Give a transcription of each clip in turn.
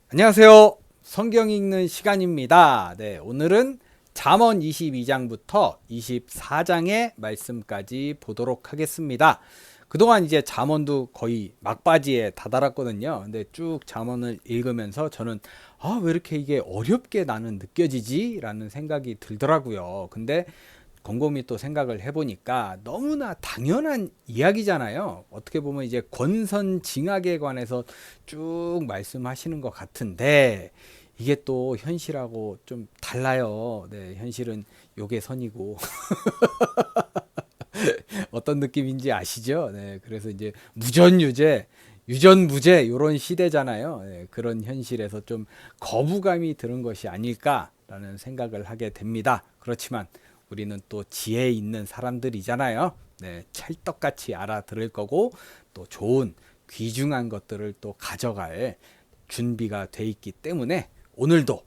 안녕하세요. 성경 읽는 시간입니다. 네, 오늘은 잠언 22장부터 24장의 말씀까지 보도록 하겠습니다. 그동안 이제 잠언도 거의 막바지에 다다랐거든요. 근데 쭉 잠언을 읽으면서 저는 왜 이렇게 이게 어렵게 나는 느껴지지? 라는 생각이 들더라고요. 근데 곰곰이 또 생각을 해보니까 너무나 당연한 이야기잖아요. 어떻게 보면 이제 권선징악에 관해서 쭉 말씀하시는 것 같은데 이게 또 현실하고 좀 달라요. 네, 현실은 욕의 선이고 어떤 느낌인지 아시죠? 네, 그래서 이제 무전유죄, 유전무죄 이런 시대잖아요. 네, 그런 현실에서 좀 거부감이 드는 것이 아닐까라는 생각을 하게 됩니다. 그렇지만 우리는 또 지혜 있는 사람들이잖아요. 네, 찰떡같이 알아들을 거고 또 좋은 귀중한 것들을 또 가져갈 준비가 돼 있기 때문에 오늘도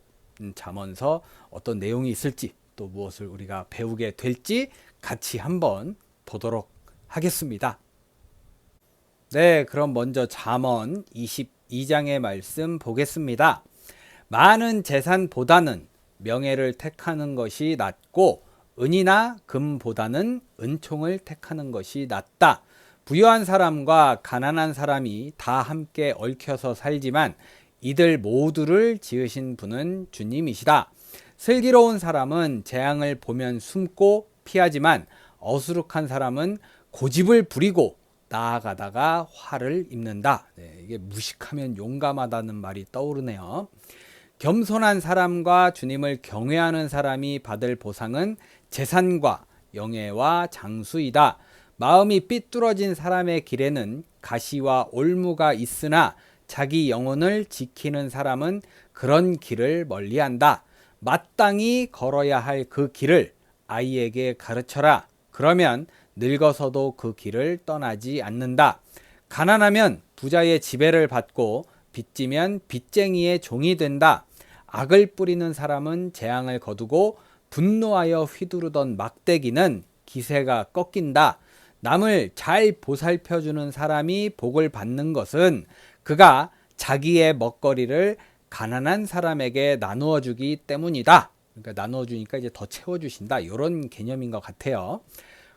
잠언서 어떤 내용이 있을지 또 무엇을 우리가 배우게 될지 같이 한번 보도록 하겠습니다. 네, 그럼 먼저 잠언 22장의 말씀 보겠습니다. 많은 재산보다는 명예를 택하는 것이 낫고 은이나 금보다는 은총을 택하는 것이 낫다. 부유한 사람과 가난한 사람이 다 함께 얽혀서 살지만 이들 모두를 지으신 분은 주님이시다. 슬기로운 사람은 재앙을 보면 숨고 피하지만 어수룩한 사람은 고집을 부리고 나아가다가 화를 입는다. 네, 이게 무식하면 용감하다는 말이 떠오르네요. 겸손한 사람과 주님을 경외하는 사람이 받을 보상은 재산과 영예와 장수이다. 마음이 삐뚤어진 사람의 길에는 가시와 올무가 있으나 자기 영혼을 지키는 사람은 그런 길을 멀리한다. 마땅히 걸어야 할 그 길을 아이에게 가르쳐라. 그러면 늙어서도 그 길을 떠나지 않는다. 가난하면 부자의 지배를 받고 빚지면 빚쟁이의 종이 된다. 악을 뿌리는 사람은 재앙을 거두고 분노하여 휘두르던 막대기는 기세가 꺾인다. 남을 잘 보살펴주는 사람이 복을 받는 것은 그가 자기의 먹거리를 가난한 사람에게 나누어 주기 때문이다. 그러니까 나누어 주니까 이제 더 채워 주신다. 이런 개념인 것 같아요.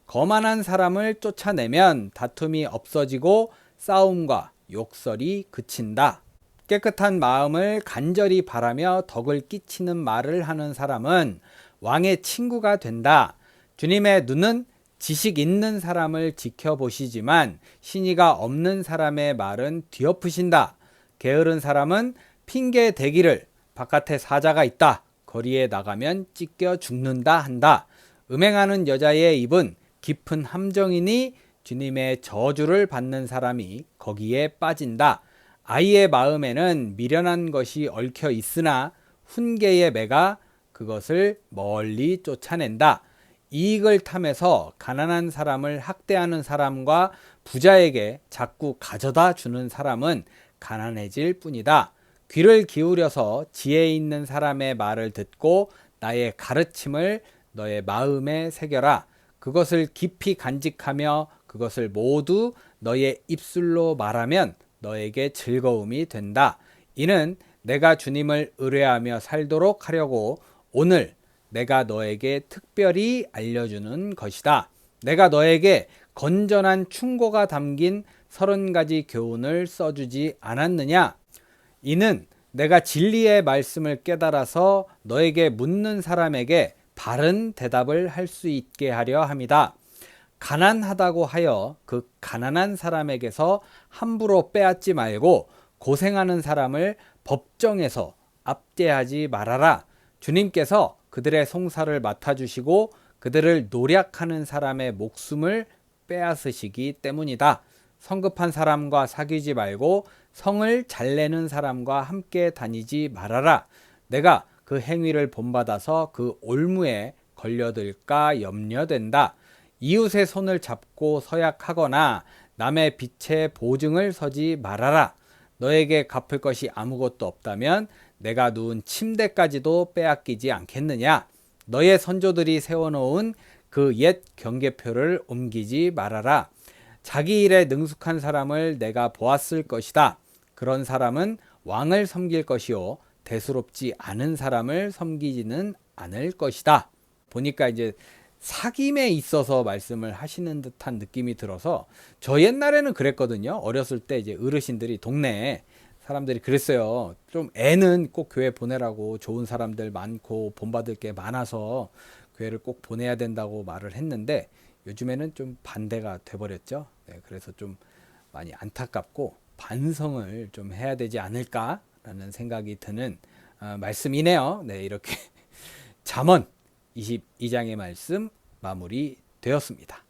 거만한 사람을 쫓아내면 다툼이 없어지고 싸움과 욕설이 그친다. 깨끗한 마음을 간절히 바라며 덕을 끼치는 말을 하는 사람은 왕의 친구가 된다. 주님의 눈은 지식 있는 사람을 지켜보시지만 신의가 없는 사람의 말은 뒤엎으신다. 게으른 사람은 핑계 대기를 바깥에 사자가 있다. 거리에 나가면 찢겨 죽는다 한다. 음행하는 여자의 입은 깊은 함정이니 주님의 저주를 받는 사람이 거기에 빠진다. 아이의 마음에는 미련한 것이 얽혀 있으나 훈계의 매가 그것을 멀리 쫓아낸다. 이익을 탐해서 가난한 사람을 학대하는 사람과 부자에게 자꾸 가져다 주는 사람은 가난해질 뿐이다. 귀를 기울여서 지혜 있는 사람의 말을 듣고 나의 가르침을 너의 마음에 새겨라. 그것을 깊이 간직하며 그것을 모두 너의 입술로 말하면 너에게 즐거움이 된다. 이는 내가 주님을 의뢰하며 살도록 하려고 오늘 내가 너에게 특별히 알려주는 것이다. 내가 너에게 건전한 충고가 담긴 30가지 교훈을 써주지 않았느냐? 이는 내가 진리의 말씀을 깨달아서 너에게 묻는 사람에게 바른 대답을 할 수 있게 하려 함이다. 가난하다고 하여 그 가난한 사람에게서 함부로 빼앗지 말고 고생하는 사람을 법정에서 압제하지 말아라. 주님께서 그들의 송사를 맡아주시고 그들을 노략하는 사람의 목숨을 빼앗으시기 때문이다. 성급한 사람과 사귀지 말고 성을 잘 내는 사람과 함께 다니지 말아라. 내가 그 행위를 본받아서 그 올무에 걸려들까 염려된다. 이웃의 손을 잡고 서약하거나 남의 빚에 보증을 서지 말아라. 너에게 갚을 것이 아무것도 없다면 내가 누운 침대까지도 빼앗기지 않겠느냐. 너의 선조들이 세워놓은 그 옛 경계표를 옮기지 말아라. 자기 일에 능숙한 사람을 내가 보았을 것이다. 그런 사람은 왕을 섬길 것이요 대수롭지 않은 사람을 섬기지는 않을 것이다. 보니까 이제 사귐에 있어서 말씀을 하시는 듯한 느낌이 들어서, 저 옛날에는 그랬거든요. 어렸을 때 이제 어르신들이 동네에 사람들이 그랬어요. 좀 애는 꼭 교회 보내라고, 좋은 사람들 많고 본받을 게 많아서 교회를 꼭 보내야 된다고 말을 했는데, 요즘에는 좀 반대가 돼버렸죠. 네, 그래서 좀 많이 안타깝고 반성을 좀 해야 되지 않을까라는 생각이 드는 말씀이네요. 네, 이렇게 잠언 22장의 말씀 마무리 되었습니다.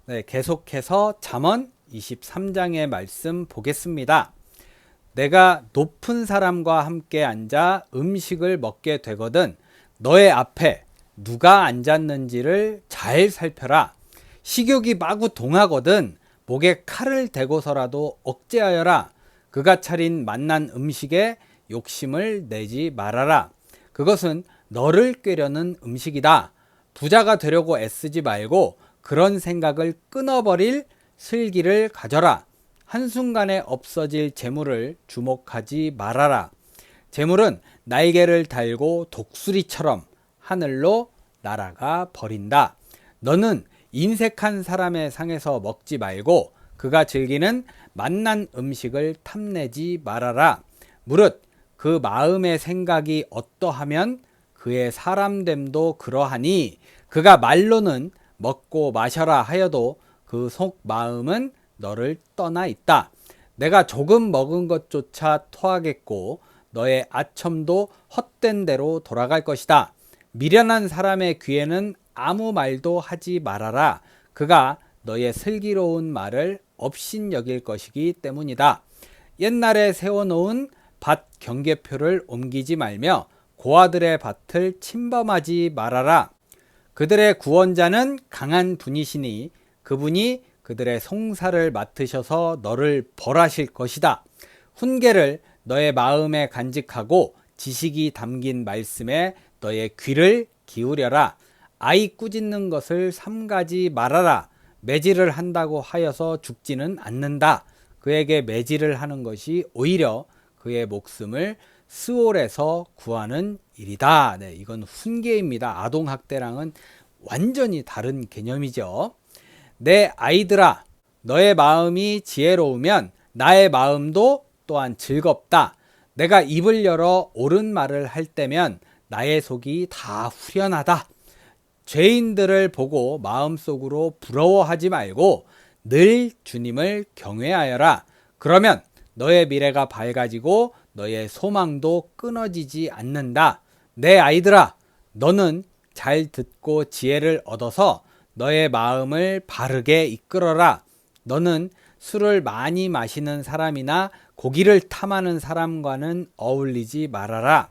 네, 계속해서 잠언 23장의 말씀 보겠습니다. 내가 높은 사람과 함께 앉아 음식을 먹게 되거든 너의 앞에 누가 앉았는지를 잘 살펴라. 식욕이 마구 동하거든 목에 칼을 대고서라도 억제하여라. 그가 차린 맛난 음식에 욕심을 내지 말아라. 그것은 너를 꾀려는 음식이다. 부자가 되려고 애쓰지 말고 그런 생각을 끊어버릴 슬기를 가져라. 한순간에 없어질 재물을 주목하지 말아라. 재물은 날개를 달고 독수리처럼 하늘로 날아가 버린다. 너는 인색한 사람의 상에서 먹지 말고 그가 즐기는 맛난 음식을 탐내지 말아라. 무릇 그 마음의 생각이 어떠하면 그의 사람됨도 그러하니 그가 말로는 먹고 마셔라 하여도 그 속 마음은 너를 떠나 있다. 내가 조금 먹은 것조차 토하겠고 너의 아첨도 헛된 대로 돌아갈 것이다. 미련한 사람의 귀에는 아무 말도 하지 말아라. 그가 너의 슬기로운 말을 업신여길 것이기 때문이다. 옛날에 세워놓은 밭 경계표를 옮기지 말며 고아들의 밭을 침범하지 말아라. 그들의 구원자는 강한 분이시니 그분이 그들의 송사를 맡으셔서 너를 벌하실 것이다. 훈계를 너의 마음에 간직하고 지식이 담긴 말씀에 너의 귀를 기울여라. 아이 꾸짖는 것을 삼가지 말아라. 매질을 한다고 하여서 죽지는 않는다. 그에게 매질을 하는 것이 오히려 그의 목숨을 스올에서 구하는 일이다. 네, 이건 훈계입니다. 아동학대랑은 완전히 다른 개념이죠. 내 아이들아, 너의 마음이 지혜로우면 나의 마음도 또한 즐겁다. 내가 입을 열어 옳은 말을 할 때면 나의 속이 다 후련하다. 죄인들을 보고 마음속으로 부러워하지 말고 늘 주님을 경외하여라. 그러면 너의 미래가 밝아지고 너의 소망도 끊어지지 않는다. 내 아이들아, 너는 잘 듣고 지혜를 얻어서 너의 마음을 바르게 이끌어라. 너는 술을 많이 마시는 사람이나 고기를 탐하는 사람과는 어울리지 말아라.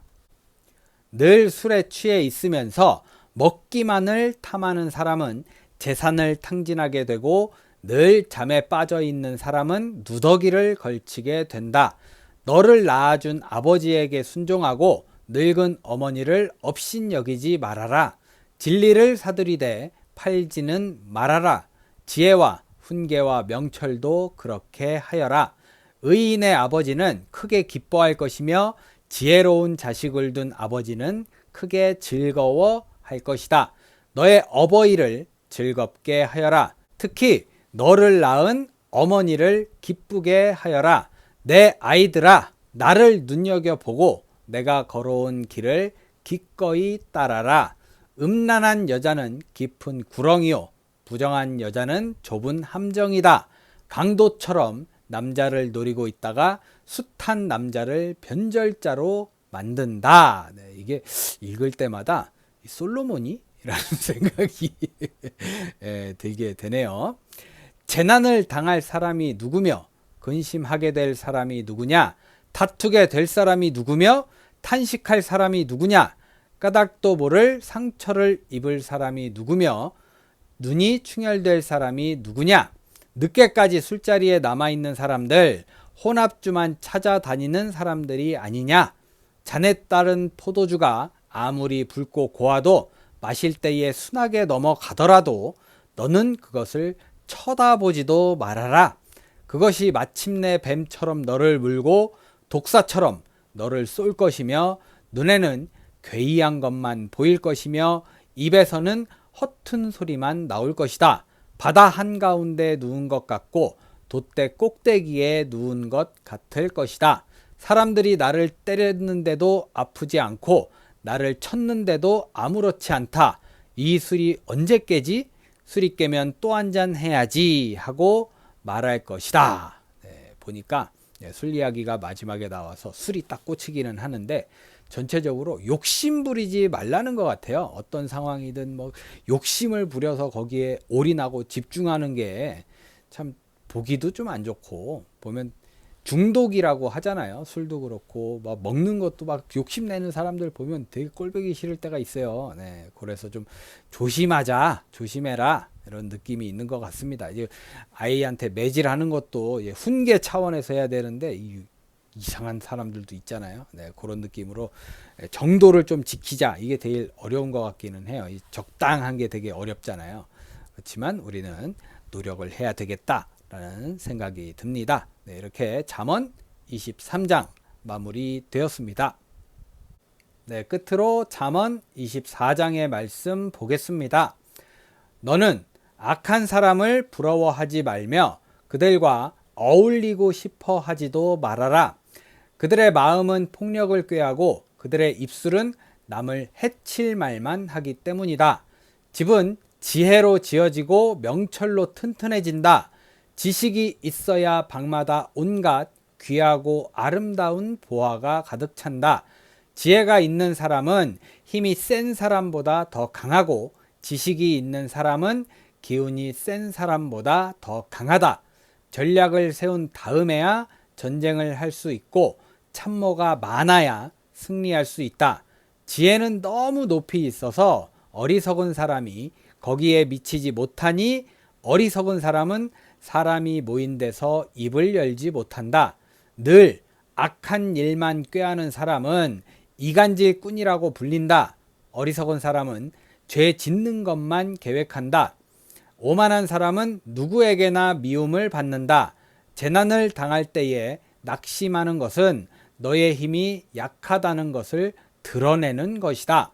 늘 술에 취해 있으면서 먹기만을 탐하는 사람은 재산을 탕진하게 되고 늘 잠에 빠져 있는 사람은 누더기를 걸치게 된다. 너를 낳아준 아버지에게 순종하고 늙은 어머니를 업신여기지 말아라. 진리를 사들이되 팔지는 말아라. 지혜와 훈계와 명철도 그렇게 하여라. 의인의 아버지는 크게 기뻐할 것이며 지혜로운 자식을 둔 아버지는 크게 즐거워할 것이다. 너의 어버이를 즐겁게 하여라. 특히 너를 낳은 어머니를 기쁘게 하여라. 내 아이들아, 나를 눈여겨보고 내가 걸어온 길을 기꺼이 따라라. 음란한 여자는 깊은 구렁이요 부정한 여자는 좁은 함정이다. 강도처럼 남자를 노리고 있다가 숱한 남자를 변절자로 만든다. 네, 이게 읽을 때마다 솔로몬이? 라는 생각이 들게 되네요. 재난을 당할 사람이 누구며 근심하게 될 사람이 누구냐? 다투게 될 사람이 누구며 탄식할 사람이 누구냐? 까닭도 모를 상처를 입을 사람이 누구며 눈이 충혈될 사람이 누구냐? 늦게까지 술자리에 남아있는 사람들, 혼합주만 찾아다니는 사람들이 아니냐? 자네 딸은 포도주가 아무리 붉고 고와도 마실 때에 순하게 넘어가더라도 너는 그것을 쳐다보지도 말아라. 그것이 마침내 뱀처럼 너를 물고 독사처럼 너를 쏠 것이며 눈에는 괴이한 것만 보일 것이며 입에서는 허튼 소리만 나올 것이다. 바다 한가운데 누운 것 같고 돛대 꼭대기에 누운 것 같을 것이다. 사람들이 나를 때렸는데도 아프지 않고 나를 쳤는데도 아무렇지 않다. 이 술이 언제 깨지? 술이 깨면 또 한 잔 해야지 하고 말할 것이다. 네, 보니까 술 이야기가 마지막에 나와서 술이 딱 꽂히기는 하는데 전체적으로 욕심 부리지 말라는 것 같아요. 어떤 상황이든 뭐 욕심을 부려서 거기에 올인하고 집중하는 게 참 보기도 좀 안 좋고, 보면 중독이라고 하잖아요. 술도 그렇고 막 먹는 것도 막 욕심내는 사람들 보면 되게 꼴보기 싫을 때가 있어요. 네, 그래서 좀 조심하자, 조심해라, 이런 느낌이 있는 것 같습니다. 이제 아이한테 매질하는 것도 훈계 차원에서 해야 되는데 이상한 사람들도 있잖아요. 네, 그런 느낌으로 정도를 좀 지키자, 이게 되게 어려운 것 같기는 해요. 적당한 게 되게 어렵잖아요. 그렇지만 우리는 노력을 해야 되겠다라는 생각이 듭니다. 네, 이렇게 잠언 23장 마무리되었습니다. 네, 끝으로 잠언 24장의 말씀 보겠습니다. 너는 악한 사람을 부러워하지 말며 그들과 어울리고 싶어 하지도 말아라. 그들의 마음은 폭력을 꾀하고 그들의 입술은 남을 해칠 말만 하기 때문이다. 집은 지혜로 지어지고 명철로 튼튼해진다. 지식이 있어야 방마다 온갖 귀하고 아름다운 보화가 가득 찬다. 지혜가 있는 사람은 힘이 센 사람보다 더 강하고 지식이 있는 사람은 기운이 센 사람보다 더 강하다. 전략을 세운 다음에야 전쟁을 할 수 있고 참모가 많아야 승리할 수 있다. 지혜는 너무 높이 있어서 어리석은 사람이 거기에 미치지 못하니 어리석은 사람은 사람이 모인 데서 입을 열지 못한다. 늘 악한 일만 꾀하는 사람은 이간질꾼이라고 불린다. 어리석은 사람은 죄 짓는 것만 계획한다. 오만한 사람은 누구에게나 미움을 받는다. 재난을 당할 때에 낙심하는 것은 너의 힘이 약하다는 것을 드러내는 것이다.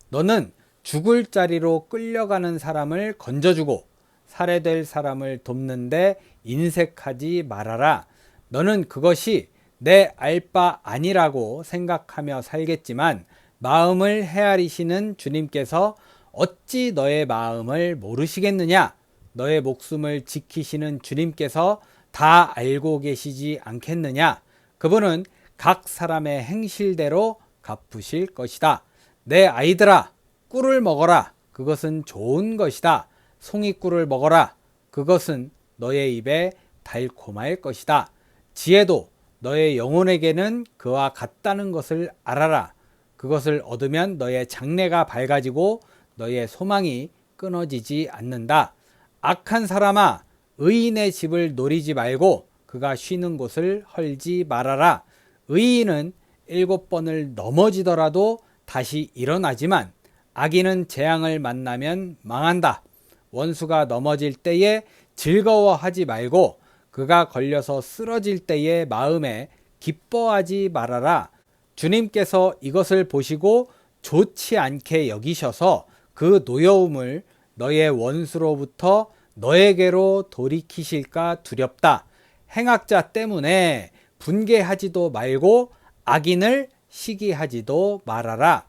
너는 죽을 자리로 끌려가는 사람을 건져주고 살해될 사람을 돕는데 인색하지 말아라. 너는 그것이 내 알 바 아니라고 생각하며 살겠지만 마음을 헤아리시는 주님께서 어찌 너의 마음을 모르시겠느냐? 너의 목숨을 지키시는 주님께서 다 알고 계시지 않겠느냐? 그분은 각 사람의 행실대로 갚으실 것이다. 내 아이들아, 꿀을 먹어라. 그것은 좋은 것이다. 송이꿀을 먹어라. 그것은 너의 입에 달콤할 것이다. 지혜도 너의 영혼에게는 그와 같다는 것을 알아라. 그것을 얻으면 너의 장래가 밝아지고 너의 소망이 끊어지지 않는다. 악한 사람아, 의인의 집을 노리지 말고 그가 쉬는 곳을 헐지 말아라. 의인은 7번을 넘어지더라도 다시 일어나지만 악인은 재앙을 만나면 망한다. 원수가 넘어질 때에 즐거워하지 말고 그가 걸려서 쓰러질 때에 마음에 기뻐하지 말아라. 주님께서 이것을 보시고 좋지 않게 여기셔서 그 노여움을 너의 원수로부터 너에게로 돌이키실까 두렵다. 행악자 때문에 분개하지도 말고 악인을 시기하지도 말아라.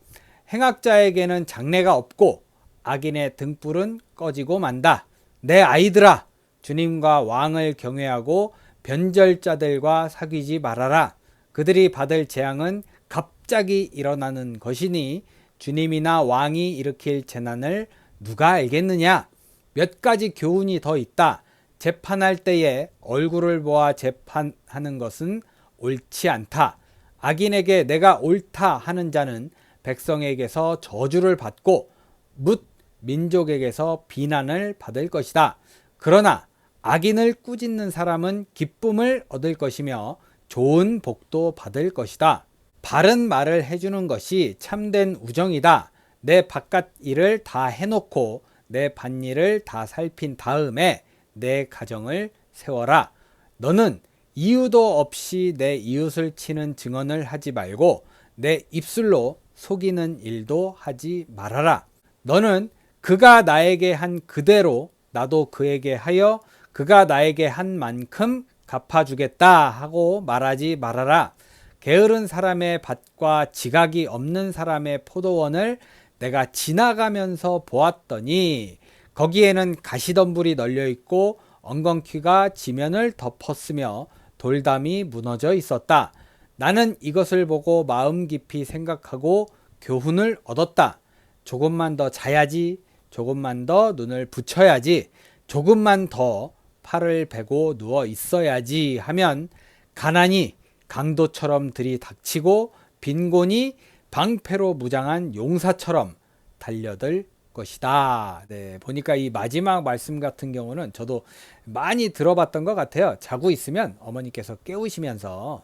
행악자에게는 장래가 없고 악인의 등불은 꺼지고 만다. 내 아이들아, 주님과 왕을 경외하고 변절자들과 사귀지 말아라. 그들이 받을 재앙은 갑자기 일어나는 것이니 주님이나 왕이 일으킬 재난을 누가 알겠느냐? 몇 가지 교훈이 더 있다. 재판할 때에 얼굴을 보아 재판하는 것은 옳지 않다. 악인에게 내가 옳다 하는 자는 백성에게서 저주를 받고 뭇 민족에게서 비난을 받을 것이다. 그러나 악인을 꾸짖는 사람은 기쁨을 얻을 것이며 좋은 복도 받을 것이다. 바른 말을 해주는 것이 참된 우정이다. 내 바깥 일을 다 해놓고 내 밭일을 다 살핀 다음에 내 가정을 세워라. 너는 이유도 없이 내 이웃을 치는 증언을 하지 말고 내 입술로 속이는 일도 하지 말아라. 너는 그가 나에게 한 그대로 나도 그에게 하여 그가 나에게 한 만큼 갚아주겠다 하고 말하지 말아라. 게으른 사람의 밭과 지각이 없는 사람의 포도원을 내가 지나가면서 보았더니 거기에는 가시덤불이 널려 있고 엉겅퀴가 지면을 덮었으며 돌담이 무너져 있었다. 나는 이것을 보고 마음 깊이 생각하고 교훈을 얻었다. 조금만 더 자야지, 조금만 더 눈을 붙여야지, 조금만 더 팔을 베고 누워 있어야지 하면 가난이 강도처럼 들이닥치고 빈곤이 방패로 무장한 용사처럼 달려들 것이다. 네, 보니까 이 마지막 말씀 같은 경우는 저도 많이 들어봤던 것 같아요. 자고 있으면 어머니께서 깨우시면서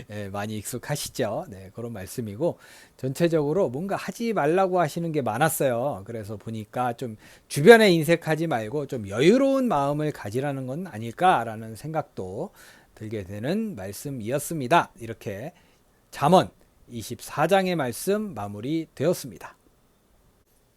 네, 많이 익숙하시죠. 네, 그런 말씀이고 전체적으로 뭔가 하지 말라고 하시는 게 많았어요. 그래서 보니까 좀 주변에 인색하지 말고 좀 여유로운 마음을 가지라는 건 아닐까라는 생각도 들게 되는 말씀이었습니다. 이렇게 잠언 24장의 말씀 마무리되었습니다.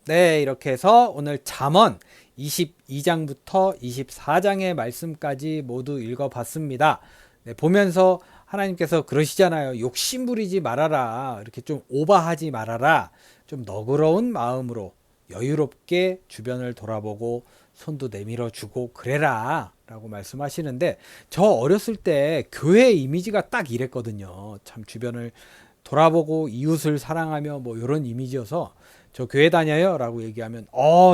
네, 이렇게 해서 오늘 잠언 22장부터 24장의 말씀까지 모두 읽어봤습니다. 네, 보면서 하나님께서 그러시잖아요. 욕심 부리지 말아라. 이렇게 좀 오버하지 말아라. 좀 너그러운 마음으로 여유롭게 주변을 돌아보고 손도 내밀어 주고 그래라 라고 말씀하시는데, 저 어렸을 때 교회 이미지가 딱 이랬거든요. 참 주변을 돌아보고 이웃을 사랑하며 뭐 이런 이미지여서 저 교회 다녀요 라고 얘기하면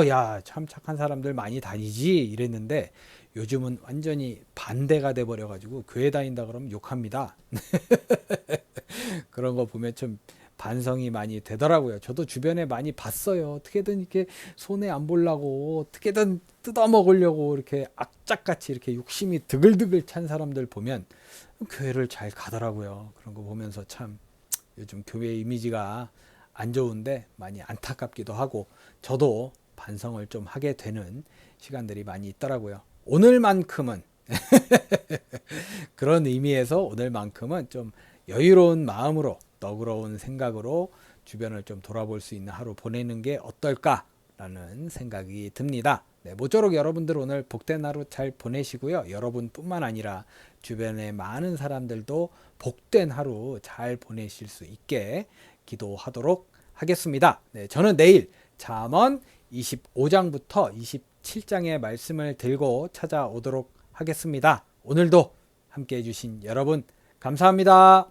야 참 착한 사람들 많이 다니지 이랬는데, 요즘은 완전히 반대가 돼 버려 가지고 교회 다닌다 그러면 욕합니다. 그런 거 보면 좀 반성이 많이 되더라고요. 저도 주변에 많이 봤어요. 어떻게든 이렇게 손해 안 보려고 어떻게든 뜯어 먹으려고 이렇게 악착같이 이렇게 욕심이 드글드글 찬 사람들 보면 교회를 잘 가더라고요. 그런 거 보면서 참 요즘 교회 이미지가 안 좋은데 많이 안타깝기도 하고 저도 반성을 좀 하게 되는 시간들이 많이 있더라고요. 오늘만큼은 그런 의미에서 오늘만큼은 좀 여유로운 마음으로 너그러운 생각으로 주변을 좀 돌아볼 수 있는 하루 보내는 게 어떨까라는 생각이 듭니다. 네, 모쪼록 여러분들 오늘 복된 하루 잘 보내시고요. 여러분뿐만 아니라 주변의 많은 사람들도 복된 하루 잘 보내실 수 있게 기도하도록 하겠습니다. 네, 저는 내일 잠언 25장부터 27장의 말씀을 들고 찾아오도록 하겠습니다. 오늘도 함께 해주신 여러분 감사합니다.